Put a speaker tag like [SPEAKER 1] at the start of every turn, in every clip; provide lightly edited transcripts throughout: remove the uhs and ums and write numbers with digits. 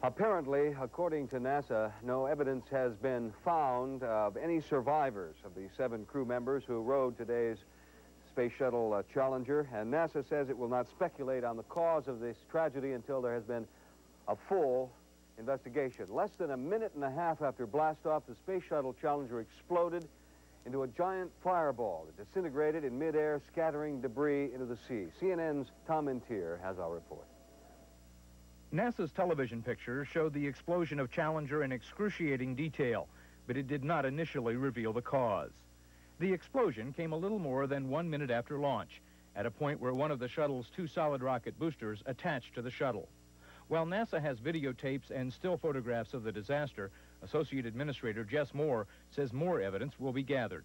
[SPEAKER 1] Apparently, according to NASA, no evidence has been found of any survivors of the 7 crew members who rode today's Space Shuttle Challenger, and NASA says it will not speculate on the cause of this tragedy until there has been a full investigation. Less than a minute and a half after blastoff, the Space Shuttle Challenger exploded into a giant fireball that disintegrated in midair, scattering debris into the sea. CNN's Tom Intier has our report.
[SPEAKER 2] NASA's television pictures showed the explosion of Challenger in excruciating detail, but it did not initially reveal the cause. The explosion came a little more than 1 minute after launch, at a point where one of the shuttle's 2 solid rocket boosters attached to the shuttle. While NASA has videotapes and still photographs of the disaster, Associate Administrator Jess Moore says more evidence will be gathered.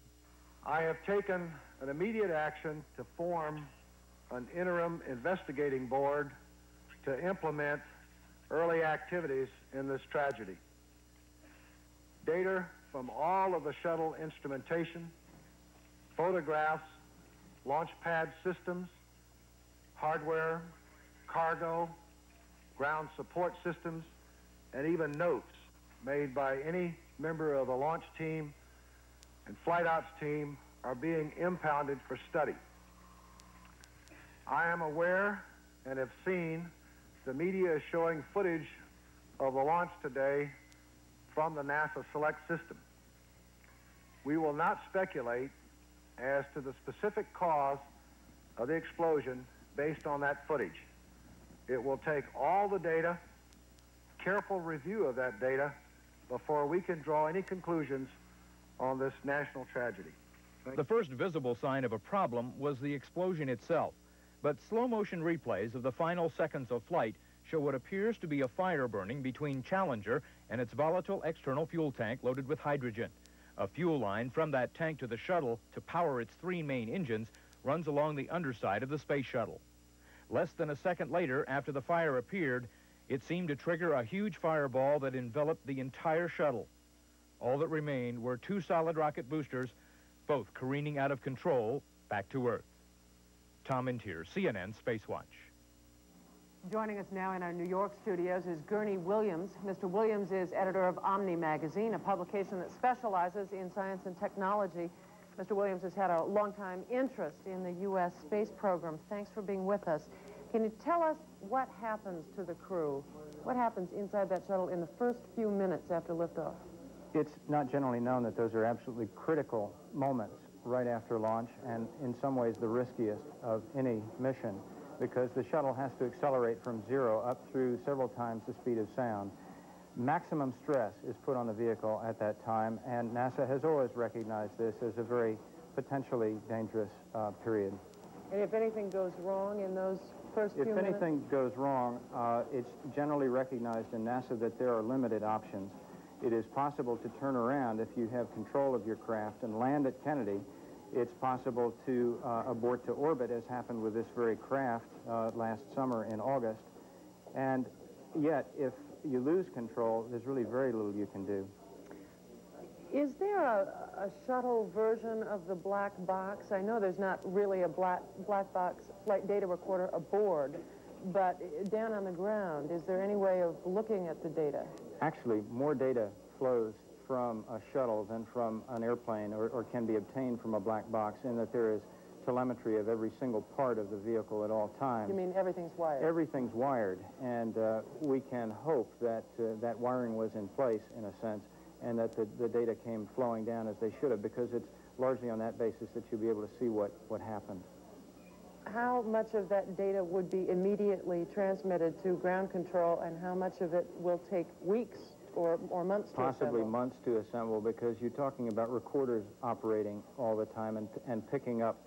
[SPEAKER 3] I have taken an immediate action to form an interim investigating board to implement early activities in this tragedy. Data from all of the shuttle instrumentation, photographs, launch pad systems, hardware, cargo, ground support systems, and even notes made by any member of the launch team and flight ops team are being impounded for study. I am aware and have seen the media is showing footage of the launch today from the NASA Select system. We will not speculate as to the specific cause of the explosion based on that footage. It will take all the data, careful review of that data, before we can draw any conclusions on this national tragedy.
[SPEAKER 2] The first visible sign of a problem was the explosion itself, but slow-motion replays of the final seconds of flight show what appears to be a fire burning between Challenger and its volatile external fuel tank loaded with hydrogen. A fuel line from that tank to the shuttle to power its 3 main engines runs along the underside of the space shuttle. Less than a second later, after the fire appeared, it seemed to trigger a huge fireball that enveloped the entire shuttle. All that remained were 2 solid rocket boosters, both careening out of control back to Earth. Tom Intier, CNN Space Watch.
[SPEAKER 4] Joining us now in our New York studios is Gurney Williams. Mr. Williams is editor of Omni magazine, a publication that specializes in science and technology. Mr. Williams has had a long-time interest in the U.S. space program. Thanks for being with us. Can you tell us what happens to the crew? What happens inside that shuttle in the first few minutes after liftoff?
[SPEAKER 5] It's not generally known that those are absolutely critical moments right after launch, and in some ways the riskiest of any mission, because the shuttle has to accelerate from 0 up through several times the speed of sound. Maximum stress is put on the vehicle at that time, and NASA has always recognized this as a very potentially dangerous period.
[SPEAKER 4] And if anything goes wrong in those first few minutes?
[SPEAKER 5] If anything goes wrong, it's generally recognized in NASA that there are limited options. It is possible to turn around if you have control of your craft and land at Kennedy. It's possible to abort to orbit, as happened with this very craft last summer in August. And yet, if you lose control, there's really very little you can do.
[SPEAKER 4] Is there a shuttle version of the black box? I know there's not really a black box flight data recorder aboard, but down on the ground, is there any way of looking at the data?
[SPEAKER 5] Actually, more data flows from a shuttle than from an airplane, or can be obtained from a black box, in that there is telemetry of every single part of the vehicle at all times.
[SPEAKER 4] You mean everything's wired?
[SPEAKER 5] Everything's wired, and we can hope that that wiring was in place, in a sense, and that the data came flowing down as they should have, because it's largely on that basis that you'll be able to see what happened.
[SPEAKER 4] How much of that data would be immediately transmitted to ground control, and how much of it will take weeks or months to assemble?
[SPEAKER 5] Possibly months to assemble, because you're talking about recorders operating all the time and picking up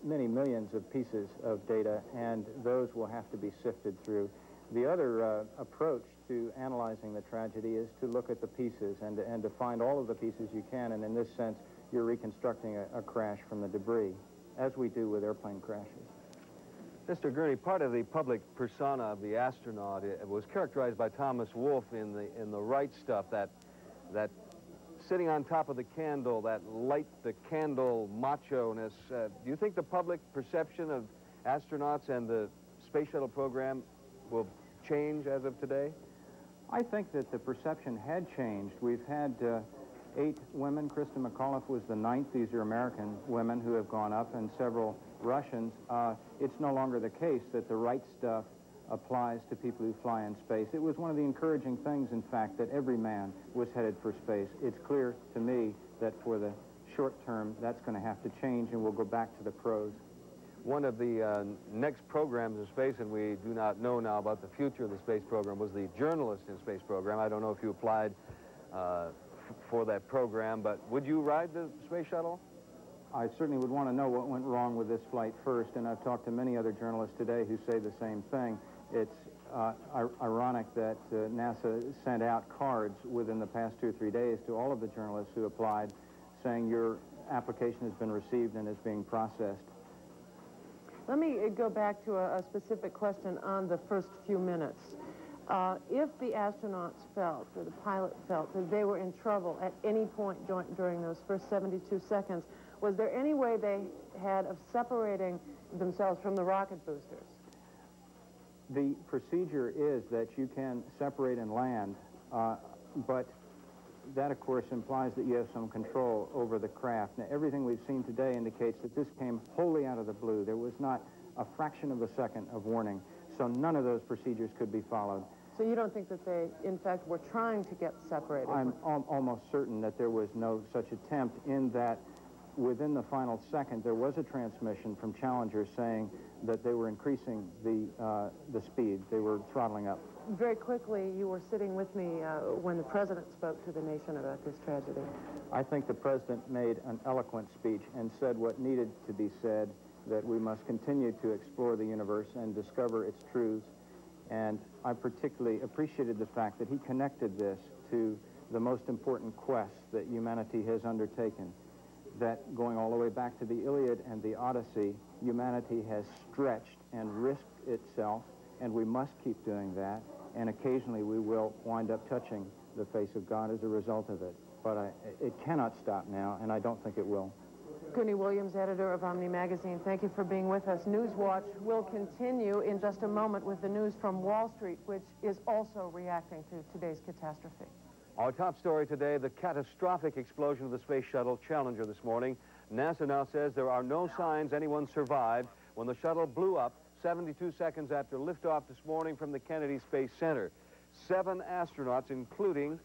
[SPEAKER 5] many millions of pieces of data, and those will have to be sifted through. The other approach to analyzing the tragedy is to look at the pieces and to find all of the pieces you can, and in this sense, you're reconstructing a crash from the debris, as we do with airplane crashes.
[SPEAKER 1] Mr. Gurney, part of the public persona of the astronaut was characterized by Thomas Wolfe in the Right Stuff, that sitting on top of the candle, that light the candle macho-ness. Do you think the public perception of astronauts and the space shuttle program will change as of today?
[SPEAKER 5] I think that the perception had changed. We've had 8 women. Christa McAuliffe was the 9th. These are American women who have gone up, and several Russians. It's no longer the case that the right stuff applies to people who fly in space. It was one of the encouraging things, in fact, that every man was headed for space. It's clear to me that for the short term, that's going to have to change, and we'll go back to the pros.
[SPEAKER 1] One of the next programs in space, and we do not know now about the future of the space program, was the Journalist in Space program. I don't know if you applied for that program, but would you ride the space shuttle?
[SPEAKER 5] I certainly would want to know what went wrong with this flight first, and I've talked to many other journalists today who say the same thing. It's ironic that NASA sent out cards within the past 2 or 3 days to all of the journalists who applied, saying your application has been received and is being processed.
[SPEAKER 4] Let me go back to a specific question on the first few minutes. If the astronauts felt, or the pilot felt, that they were in trouble at any point during those first 72 seconds, was there any way they had of separating themselves from the rocket boosters?
[SPEAKER 5] The procedure is that you can separate and land, but that, of course, implies that you have some control over the craft. Now, everything we've seen today indicates that this came wholly out of the blue. There was not a fraction of a second of warning, so none of those procedures could be followed.
[SPEAKER 4] So you don't think that they, in fact, were trying to get separated?
[SPEAKER 5] I'm almost certain that there was no such attempt, in that within the final second, there was a transmission from Challenger saying that they were increasing the speed. They were throttling up.
[SPEAKER 4] Very quickly, you were sitting with me when the president spoke to the nation about this tragedy.
[SPEAKER 5] I think the president made an eloquent speech and said what needed to be said, that we must continue to explore the universe and discover its truths. And I particularly appreciated the fact that he connected this to the most important quest that humanity has undertaken, that going all the way back to the Iliad and the Odyssey, humanity has stretched and risked itself, and we must keep doing that, and occasionally we will wind up touching the face of God as a result of it. But it cannot stop now, and I don't think it will.
[SPEAKER 4] Gregory Williams, editor of Omni magazine, thank you for being with us. Newswatch will continue in just a moment with the news from Wall Street, which is also reacting to today's catastrophe.
[SPEAKER 1] Our top story today, the catastrophic explosion of the Space Shuttle Challenger this morning. NASA now says there are no signs anyone survived when the shuttle blew up 72 seconds after liftoff this morning from the Kennedy Space Center. 7 astronauts, including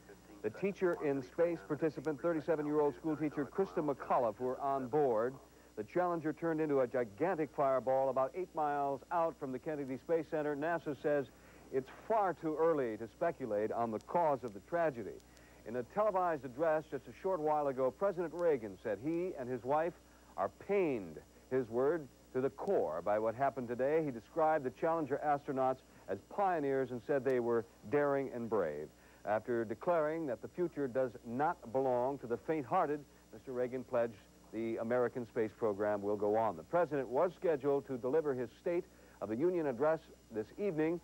[SPEAKER 1] the teacher in space participant, 37-year-old school teacher Christa McAuliffe, were on board. The Challenger turned into a gigantic fireball about 8 miles out from the Kennedy Space Center. NASA says it's far too early to speculate on the cause of the tragedy. In a televised address just a short while ago, President Reagan said he and his wife are pained, his word, to the core by what happened today. He described the Challenger astronauts as pioneers and said they were daring and brave. After declaring that the future does not belong to the faint-hearted, Mr. Reagan pledged the American space program will go on. The president was scheduled to deliver his State of the Union address this evening.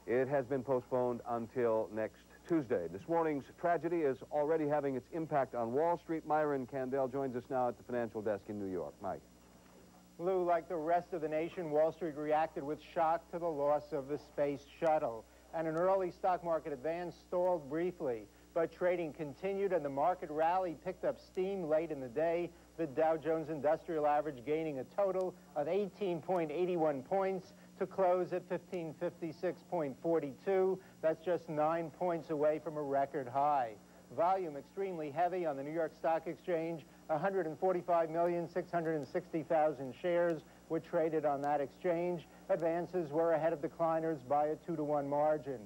[SPEAKER 1] It has been postponed until next Tuesday. This morning's tragedy is already having its impact on Wall Street. Myron Candell joins us now at the financial desk in New York. Mike.
[SPEAKER 6] Lou, like the rest of the nation, Wall Street reacted with shock to the loss of the space shuttle. And an early stock market advance stalled briefly, but trading continued and the market rally picked up steam late in the day. The Dow Jones Industrial Average gaining a total of 18.81 points to close at 1556.42. That's just 9 points away from a record high. Volume extremely heavy on the New York Stock Exchange. 145,660,000 shares were traded on that exchange. Advances were ahead of decliners by a 2-to-1 margin.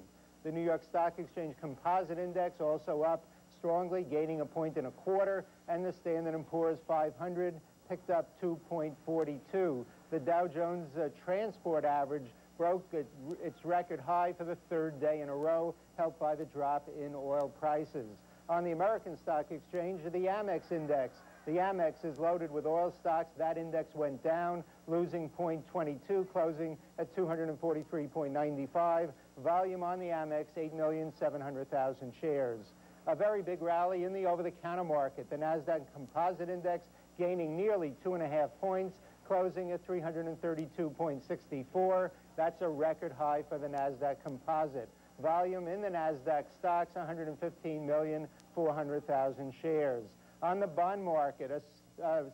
[SPEAKER 6] The New York Stock Exchange Composite Index also up strongly, gaining 1.25 points, and the Standard & Poor's 500 picked up 2.42. The Dow Jones Transport Average broke its record high for the 3rd day in a row, helped by the drop in oil prices. On the American Stock Exchange, the Amex Index. The Amex is loaded with oil stocks. That index went down, losing 0.22, closing at 243.95. Volume on the Amex, 8,700,000 shares. A very big rally in the over-the-counter market. The NASDAQ Composite Index gaining nearly 2.5 points, closing at 332.64. That's a record high for the NASDAQ Composite. Volume in the NASDAQ stocks, 115,400,000 shares. On the bond market, a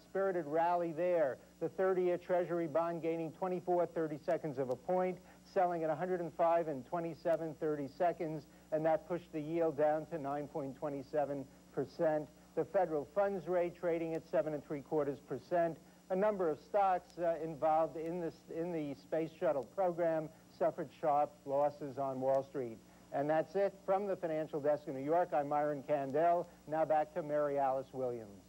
[SPEAKER 6] spirited rally there. The 30-year Treasury bond gaining 24/32 of a point, selling at 105 and 27/32, and that pushed the yield down to 9.27%. The federal funds rate trading at 7 3/4%. A number of stocks involved in the space shuttle program suffered sharp losses on Wall Street. And that's it from the Financial Desk in New York. I'm Myron Kandel. Now back to Mary Alice Williams.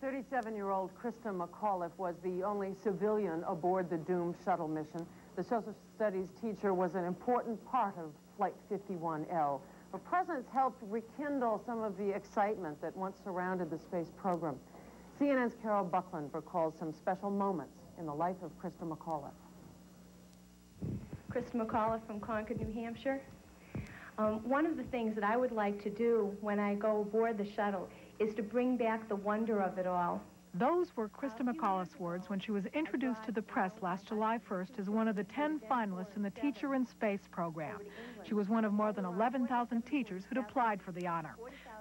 [SPEAKER 4] 37-year-old Christa McAuliffe was the only civilian aboard the doomed shuttle mission. The social studies teacher was an important part of Flight 51L. Her presence helped rekindle some of the excitement that once surrounded the space program. CNN's Carol Buckland recalls some special moments in the life of Christa McAuliffe.
[SPEAKER 7] Christa McAuliffe from Concord, New Hampshire. One of the things that I would like to do when I go aboard the shuttle is to bring back the wonder of it all.
[SPEAKER 8] Those were Christa McAuliffe's words when she was introduced to the press last July 1st as one of the 10 finalists in the Teacher in Space program. She was one of more than 11,000 teachers who'd applied for the honor.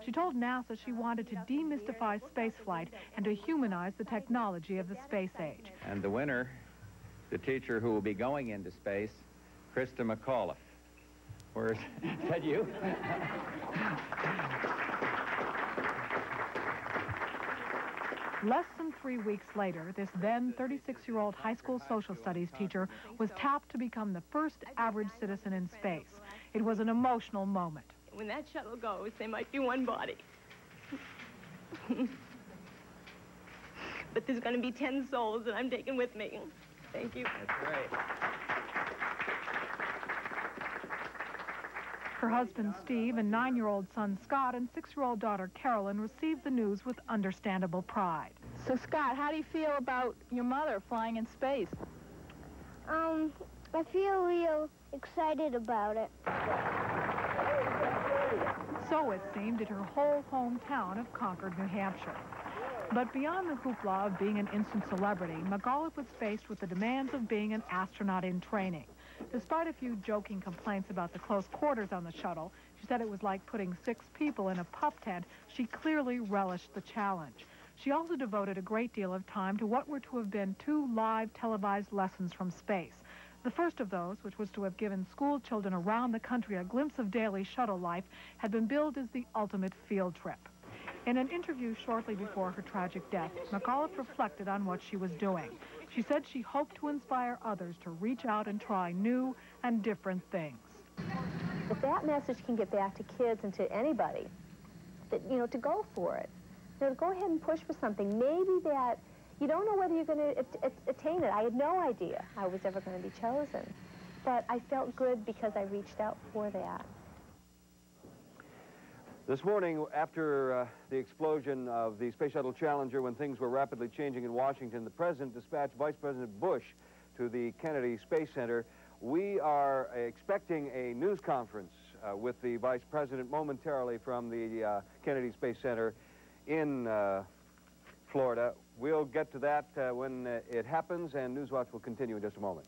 [SPEAKER 8] She told NASA she wanted to demystify spaceflight and to humanize the technology of the space age.
[SPEAKER 9] And the winner, the teacher who will be going into space, Christa McAuliffe. Where's that you?
[SPEAKER 8] Less than 3 weeks later, this then 36-year-old high school social studies teacher was tapped to become the first average citizen in space. It was an emotional moment.
[SPEAKER 7] When that shuttle goes, there might be one body. But there's going to be 10 souls that I'm taking with me. Thank you.
[SPEAKER 9] That's right.
[SPEAKER 8] Her husband, Steve, and 9-year-old son, Scott, and 6-year-old daughter, Carolyn, received the news with understandable pride.
[SPEAKER 10] So, Scott, how do you feel about your mother flying in space?
[SPEAKER 11] I feel real excited about it.
[SPEAKER 8] So it seemed did her whole hometown of Concord, New Hampshire. But beyond the hoopla of being an instant celebrity, McAuliffe was faced with the demands of being an astronaut in training. Despite a few joking complaints about the close quarters on the shuttle, she said it was like putting 6 people in a pup tent. She clearly relished the challenge. She also devoted a great deal of time to what were to have been 2 live televised lessons from space. The first of those, which was to have given school children around the country a glimpse of daily shuttle life, had been billed as the ultimate field trip. In an interview shortly before her tragic death, McAuliffe reflected on what she was doing. She said she hoped to inspire others to reach out and try new and different things.
[SPEAKER 12] If that message can get back to kids and to anybody, that, to go for it, to go ahead and push for something, maybe that you don't know whether you're going to attain it. I had no idea I was ever going to be chosen, but I felt good because I reached out for that.
[SPEAKER 1] This morning, after the explosion of the Space Shuttle Challenger, when things were rapidly changing in Washington, the President dispatched Vice President Bush to the Kennedy Space Center. We are expecting a news conference with the Vice President momentarily from the Kennedy Space Center in Florida. We'll get to that when it happens, and Newswatch will continue in just a moment.